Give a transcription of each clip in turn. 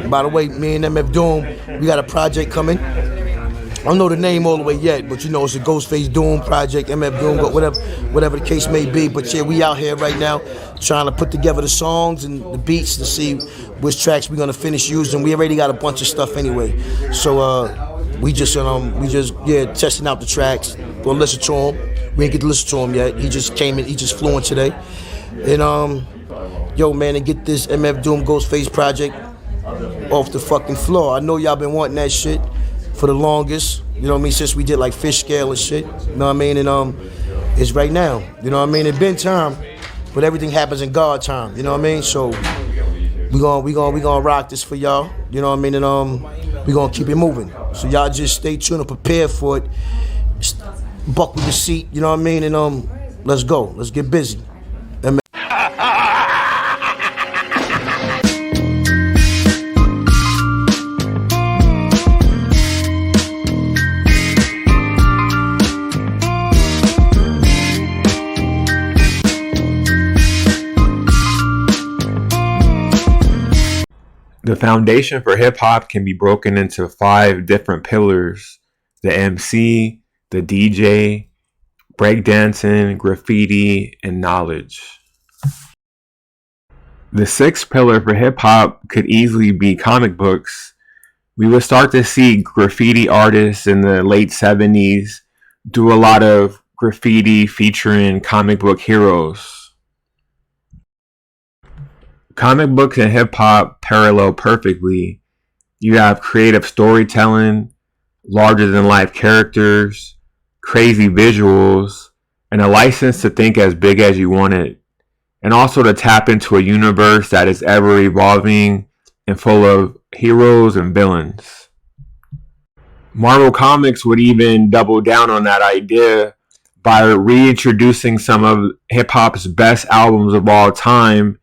By the way, me and MF Doom, we got a project coming. I don't know the name all the way yet, but you know it's a Ghostface Doom project, MF Doom, whatever the case may be. But yeah, we out here right now trying to put together the songs and the beats to see which tracks we're gonna finish using. We already got a bunch of stuff anyway, so we just testing out the tracks. Gonna listen to him. We ain't get to listen to him yet. He just came in. He just flew in today, and yo man, and get this MF Doom Ghostface project off the fucking floor. I know y'all been wanting that shit for the longest, you know what I mean, since we did like Fish Scale and shit, you know what I mean, and it's right now, you know what I mean, it been time, but everything happens in God time, you know what I mean, so we gonna rock this for y'all, you know what I mean, and we gonna keep it moving, so y'all just stay tuned and prepare for it, buckle your seat, you know what I mean, and let's go, let's get busy. The foundation for hip-hop can be broken into 5 different pillars: the MC, the DJ, breakdancing, graffiti, and knowledge. The 6th pillar for hip-hop could easily be comic books. We would start to see graffiti artists in the late 70s do a lot of graffiti featuring comic book heroes. Comic books and hip-hop parallel perfectly. You have creative storytelling, larger-than-life characters, crazy visuals, and a license to think as big as you want it, and also to tap into a universe that is ever-evolving and full of heroes and villains. Marvel Comics would even double down on that idea by reintroducing some of hip-hop's best albums of all time,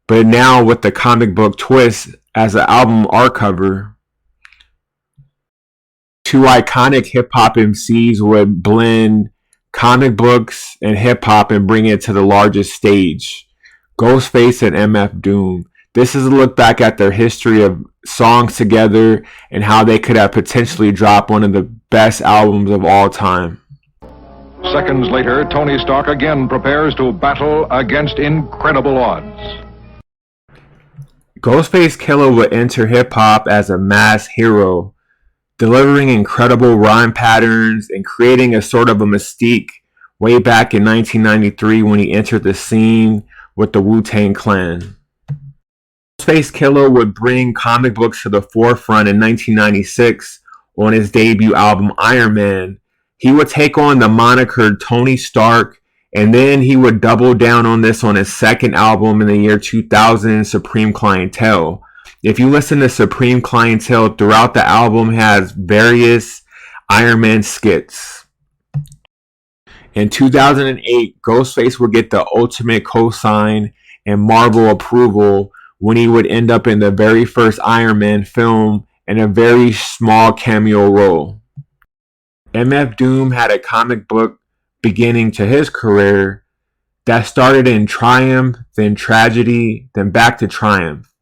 but now with the comic book twist as an album art cover. 2 iconic hip-hop MCs would blend comic books and hip-hop and bring it to the largest stage. Ghostface and MF Doom. This is a look back at their history of songs together and how they could have potentially dropped one of the best albums of all time. Seconds later, Tony Stark again prepares to battle against incredible odds. Ghostface Killah would enter hip-hop as a mass hero, delivering incredible rhyme patterns and creating a sort of a mystique way back in 1993 when he entered the scene with the Wu-Tang Clan. Ghostface Killah would bring comic books to the forefront in 1996 on his debut album Iron Man. He would take on the moniker Tony Stark, and then he would double down on this on his 2nd album in the year 2000, Supreme Clientele. If you listen to Supreme Clientele, throughout the album has various Iron Man skits. In 2008, Ghostface would get the ultimate cosign and Marvel approval when he would end up in the very first Iron Man film in a very small cameo role. MF Doom had a comic book beginning to his career that started in Triumph, then Tragedy, then back to Triumph.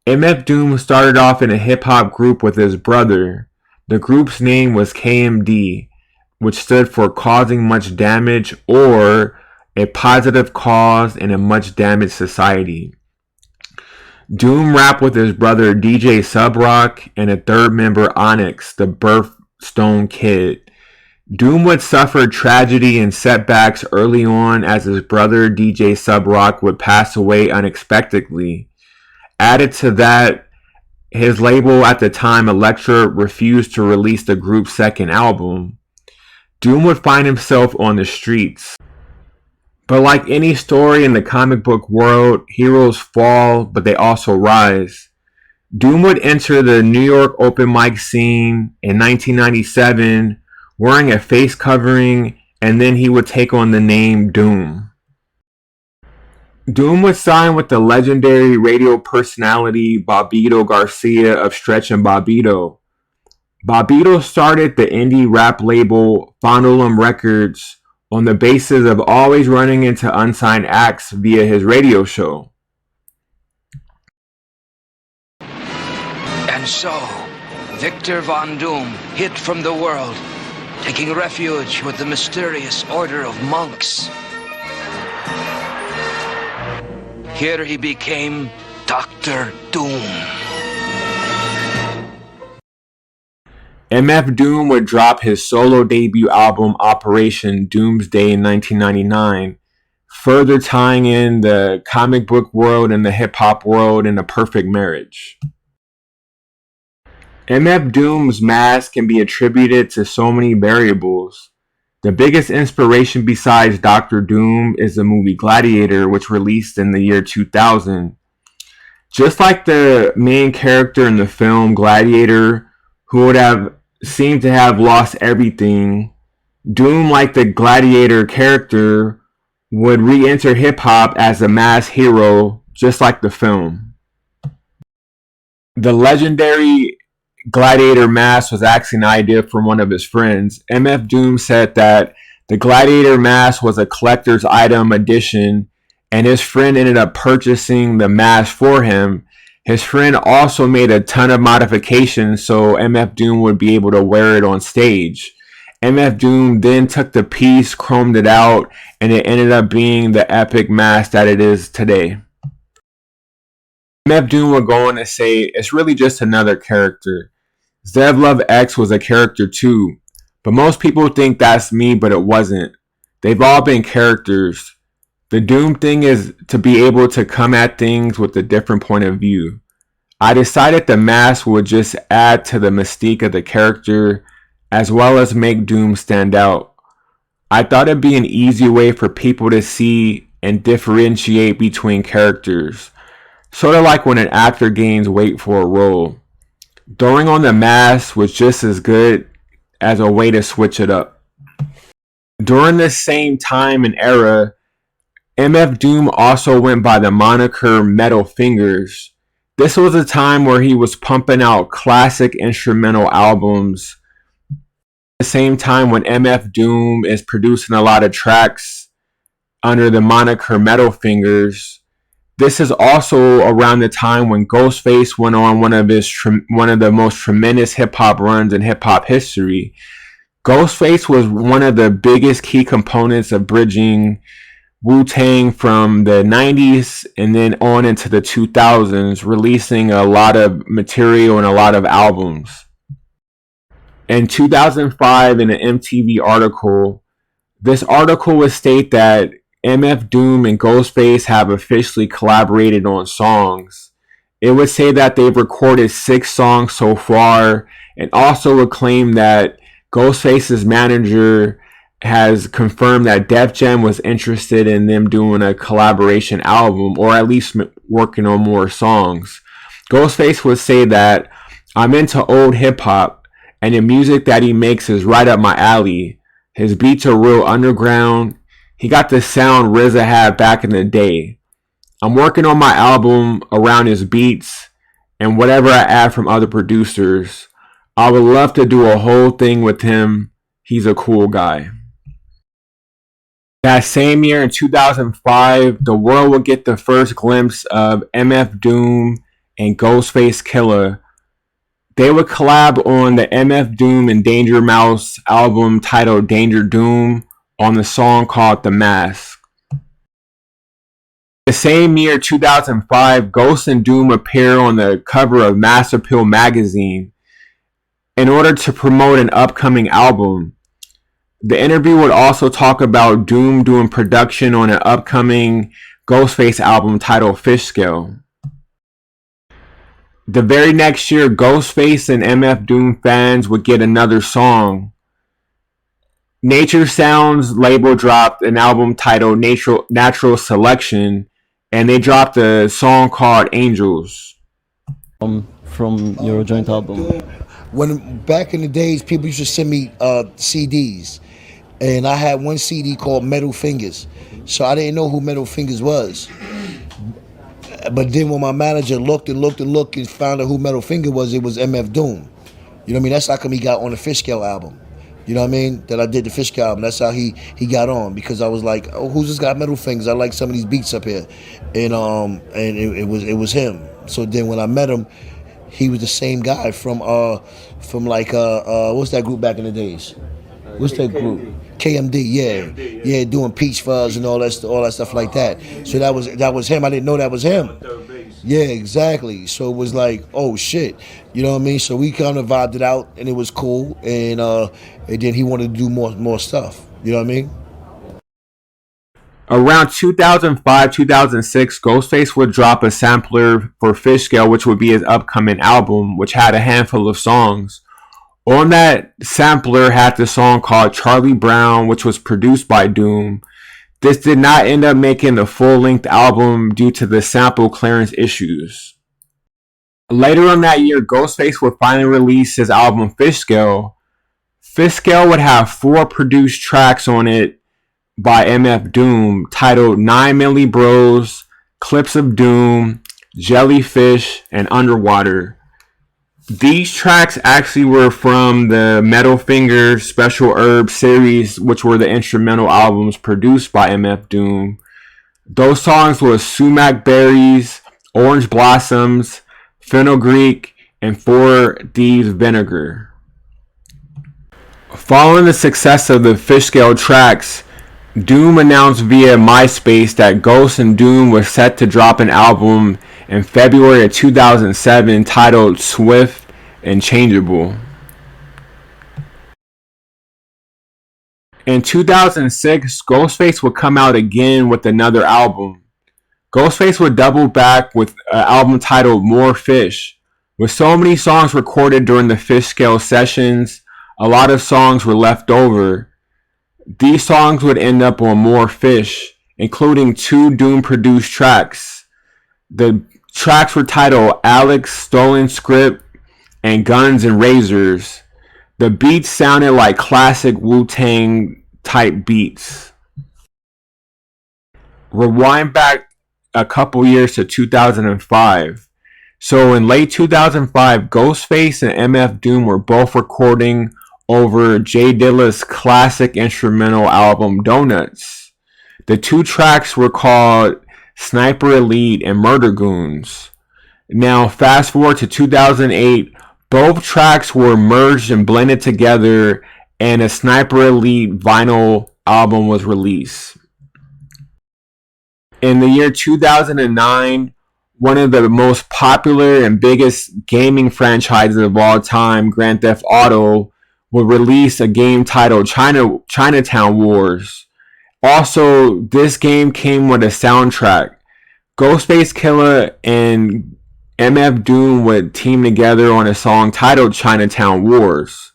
MF Doom started off in a hip-hop group with his brother. The group's name was KMD, which stood for Causing Much Damage, or a positive cause in a much damaged society. Doom rapped with his brother DJ Subrock and a 3rd member Onyx, the Birthstone Kid. Doom would suffer tragedy and setbacks early on as his brother DJ Subrock would pass away unexpectedly. Added to that, his label at the time, Elektra, refused to release the group's 2nd album. Doom would find himself on the streets. But like any story in the comic book world, heroes fall, but they also rise. Doom would enter the New York open mic scene in 1997 wearing a face covering, and then he would take on the name Doom. Doom was signed with the legendary radio personality Bobbito Garcia of Stretch and Bobbito. Bobbito started the indie rap label Fondulum Records on the basis of always running into unsigned acts via his radio show. so, Victor Von Doom hid from the world, taking refuge with the mysterious Order of Monks. Here he became Dr. Doom. MF Doom would drop his solo debut album Operation Doomsday in 1999, further tying in the comic book world and the hip-hop world in a perfect marriage. MF Doom's mask can be attributed to so many variables. The biggest inspiration besides Dr. Doom is the movie Gladiator, which released in the year 2000. Just like the main character in the film Gladiator, who would have seemed to have lost everything, Doom, like the Gladiator character, would re-enter hip-hop as a mass hero, just like the film. The legendary Gladiator mask was actually an idea from one of his friends. MF Doom said that the Gladiator mask was a collector's item edition, and his friend ended up purchasing the mask for him. His friend also made a ton of modifications so MF Doom would be able to wear it on stage. MF Doom then took the piece, chromed it out, and it ended up being the epic mask that it is today. MF Doom would go on to say, "It's really just another character. Zev Love X was a character too, but most people think that's me, but it wasn't. They've all been characters. The Doom thing is to be able to come at things with a different point of view. I decided the mask would just add to the mystique of the character as well as make Doom stand out. I thought it'd be an easy way for people to see and differentiate between characters, sort of like when an actor gains weight for a role. Throwing on the mask was just as good as a way to switch it up." During this same time and era, MF Doom also went by the moniker Metal Fingers. This was a time where he was pumping out classic instrumental albums. At the same time when MF Doom is producing a lot of tracks under the moniker Metal Fingers, this is also around the time when Ghostface went on one of the most tremendous hip-hop runs in hip-hop history. Ghostface was one of the biggest key components of bridging Wu-Tang from the 90s and then on into the 2000s, releasing a lot of material and a lot of albums. In 2005, in an MTV article, this article would state that MF Doom and Ghostface have officially collaborated on songs. It would say that they've recorded 6 songs so far, and also would claim that Ghostface's manager has confirmed that Def Jam was interested in them doing a collaboration album, or at least working on more songs. Ghostface would say that, "I'm into old hip hop, and the music that he makes is right up my alley. His beats are real underground. He got the sound RZA had back in the day. I'm working on my album around his beats and whatever I add from other producers. I would love to do a whole thing with him. He's a cool guy." That same year in 2005, the world would get the first glimpse of MF Doom and Ghostface Killah. They would collab on the MF Doom and Danger Mouse album titled Danger Doom on the song called The Mask. The same year, 2005, Ghost and Doom appear on the cover of Mass Appeal magazine in order to promote an upcoming album. The interview would also talk about Doom doing production on an upcoming Ghostface album titled Fish Scale. The very next year, Ghostface and MF Doom fans would get another song. Nature Sounds label dropped an album titled Natural Selection, and they dropped a song called Angels. From your joint album? When back in the days, people used to send me CDs, and I had one CD called Metal Fingers, so I didn't know who Metal Fingers was. But then when my manager looked and found out who Metal Finger was, it was MF Doom. You know what I mean? That's how come he got on the Fish Scale album. You know what I mean? That I did the Fish Scale album. That's how he got on, because I was like, oh, who's this guy Metal Fingers? I like some of these beats up here, and it was him. So then when I met him, He was the same guy from like what's that group back in the days? What's that group? KMD, yeah, doing Peach Fuzz and all that stuff like that. So that was him. I didn't know that was him. Yeah, exactly. So it was like, oh shit, you know what I mean? So we kind of vibed it out, and it was cool. And then he wanted to do more stuff. You know what I mean? Around 2005, 2006, Ghostface would drop a sampler for Fish Scale, which would be his upcoming album, which had a handful of songs. On that sampler had the song called Charlie Brown, which was produced by Doom. This did not end up making the full-length album due to the sample clearance issues. Later on that year, Ghostface would finally release his album Fish Scale. Fish Scale would have 4 produced tracks on it by MF Doom titled 9 Milli Bros, Clips of Doom, Jellyfish, and Underwater. These tracks actually were from the Metal Finger Special Herb series, which were the instrumental albums produced by MF Doom. Those songs were Sumac Berries, Orange Blossoms, Fenugreek, and 4 Thieves Vinegar. Following the success of the Fish Scale tracks, Doom announced via MySpace that Ghost and Doom was set to drop an album in February of 2007 titled Swift and Changeable. In 2006, Ghostface would come out again with another album. Ghostface would double back with an album titled More Fish. With so many songs recorded during the Fish Scale sessions, a lot of songs were left over. These songs would end up on More Fish, including 2 Doom-produced tracks. The tracks were titled Alex, Stolen Script, and Guns and Razors. The beats sounded like classic Wu-Tang type beats. Rewind back a couple years to 2005. So in late 2005, Ghostface and MF Doom were both recording over Jay Dilla's classic instrumental album Donuts. The 2 tracks were called Sniper Elite and Murder Goons. Now fast forward to 2008, both tracks were merged and blended together, and a Sniper Elite vinyl album was released. In the year 2009, one of the most popular and biggest gaming franchises of all time, Grand Theft Auto, would release a game titled Chinatown Wars. Also, this game came with a soundtrack. Ghostface Killah and MF Doom would team together on a song titled Chinatown Wars.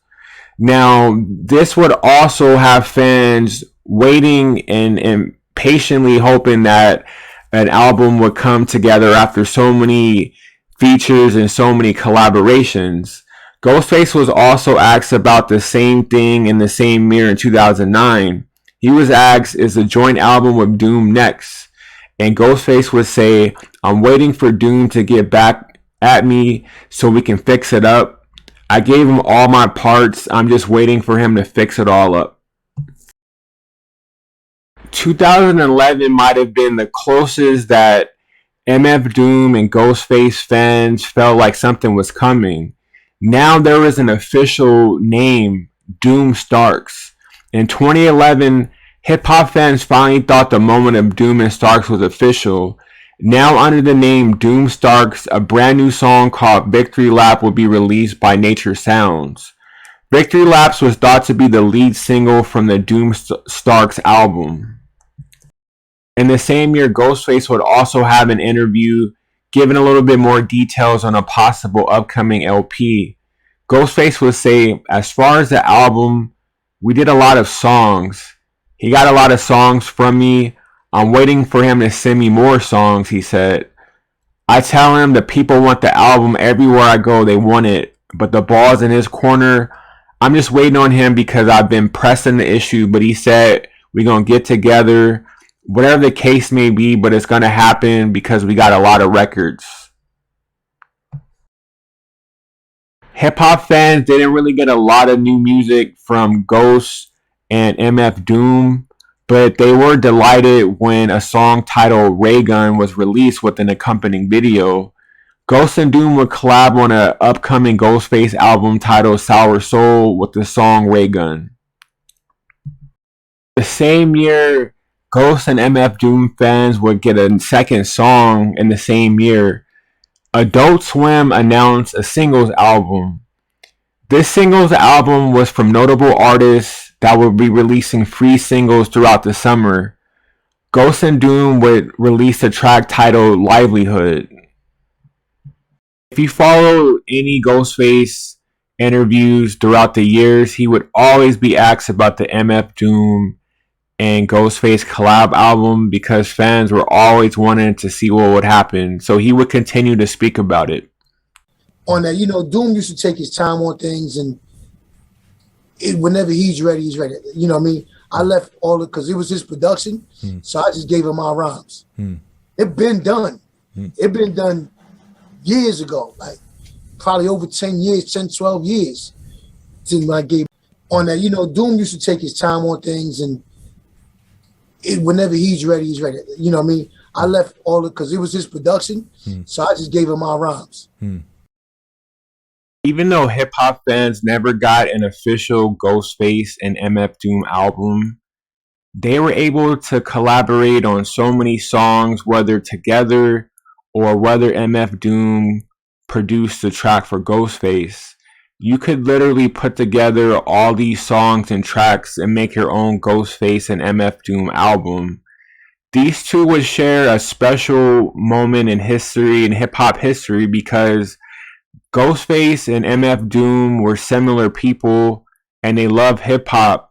Now, this would also have fans waiting and patiently hoping that an album would come together after so many features and so many collaborations. Ghostface was also asked about the same thing in the same year in 2009. He was asked, is a joint album with Doom next? And Ghostface would say, I'm waiting for Doom to get back at me so we can fix it up. I gave him all my parts. I'm just waiting for him to fix it all up. 2011 might have been the closest that MF Doom and Ghostface fans felt like something was coming. Now there is an official name, DOOMSTARKS. In 2011, hip-hop fans finally thought the moment of Doom and Starks was official. Now under the name DOOMSTARKS, a brand new song called Victory Lap will be released by Nature Sounds. Victory Laps was thought to be the lead single from the DOOMSTARKS album. In the same year, Ghostface would also have an interview giving a little bit more details on a possible upcoming LP. Ghostface would say, as far as the album, we did a lot of songs. He got a lot of songs from me. I'm waiting for him to send me more songs, he said. I tell him the people want the album everywhere I go, they want it. But the ball's in his corner. I'm just waiting on him because I've been pressing the issue. But he said, we're going to get together. Whatever the case may be, but it's going to happen because we got a lot of records. Hip-hop fans didn't really get a lot of new music from Ghost and MF Doom, but they were delighted when a song titled Ray Gun was released with an accompanying video. Ghost and Doom would collab on an upcoming Ghostface album titled Sour Soul with the song Ray Gun. The same year, Ghost and MF Doom fans would get a second song in the same year. Adult Swim announced a singles album. This singles album was from notable artists that would be releasing free singles throughout the summer. Ghost and Doom would release a track titled Livelihood. If you follow any Ghostface interviews throughout the years, he would always be asked about the MF Doom and Ghostface collab album because fans were always wanting to see what would happen. So he would continue to speak about it. On that, Doom used to take his time on things, and whenever he's ready, he's ready. You know what I mean? I left all it because it was his production, so I just gave him my rhymes. It been done. It been done years ago, like probably over 10 years, 10, 12 years since I gave on that. Doom used to take his time on things, and whenever he's ready, he's ready. You know what I mean? I left all it because it was his production, so I just gave him my rhymes. Even though hip-hop fans never got an official Ghostface and MF Doom album, they were able to collaborate on so many songs, whether together or whether MF Doom produced the track for Ghostface. You could literally put together all these songs and tracks and make your own Ghostface and MF Doom album. These two would share a special moment in history, in hip-hop history, because Ghostface and MF Doom were similar people and they love hip hop.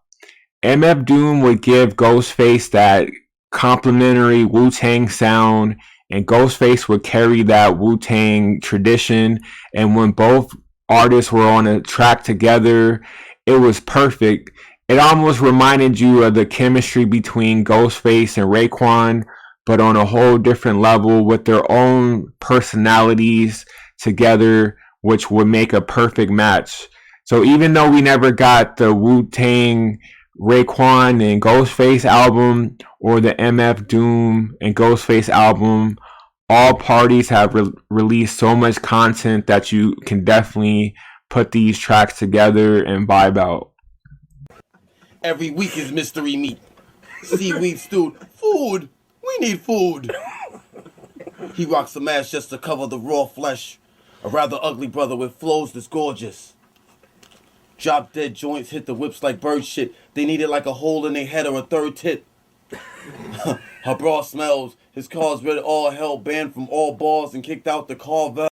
MF Doom would give Ghostface that complimentary Wu-Tang sound, and Ghostface would carry that Wu-Tang tradition. And when both artists were on a track together, it was perfect. It almost reminded you of the chemistry between Ghostface and Raekwon, but on a whole different level with their own personalities together, which would make a perfect match. So even though we never got the Wu-Tang, Raekwon and Ghostface album or the MF Doom and Ghostface album, all parties have released so much content that you can definitely put these tracks together and vibe out. Every week is mystery meat. Seaweed stewed. Food. We need food. He rocks a mask just to cover the raw flesh. A rather ugly brother with flows that's gorgeous. Drop dead joints hit the whips like bird shit. They need it like a hole in their head or a third tit. Her bra smells. His car's read all hell, banned from all bars and kicked out the car valve.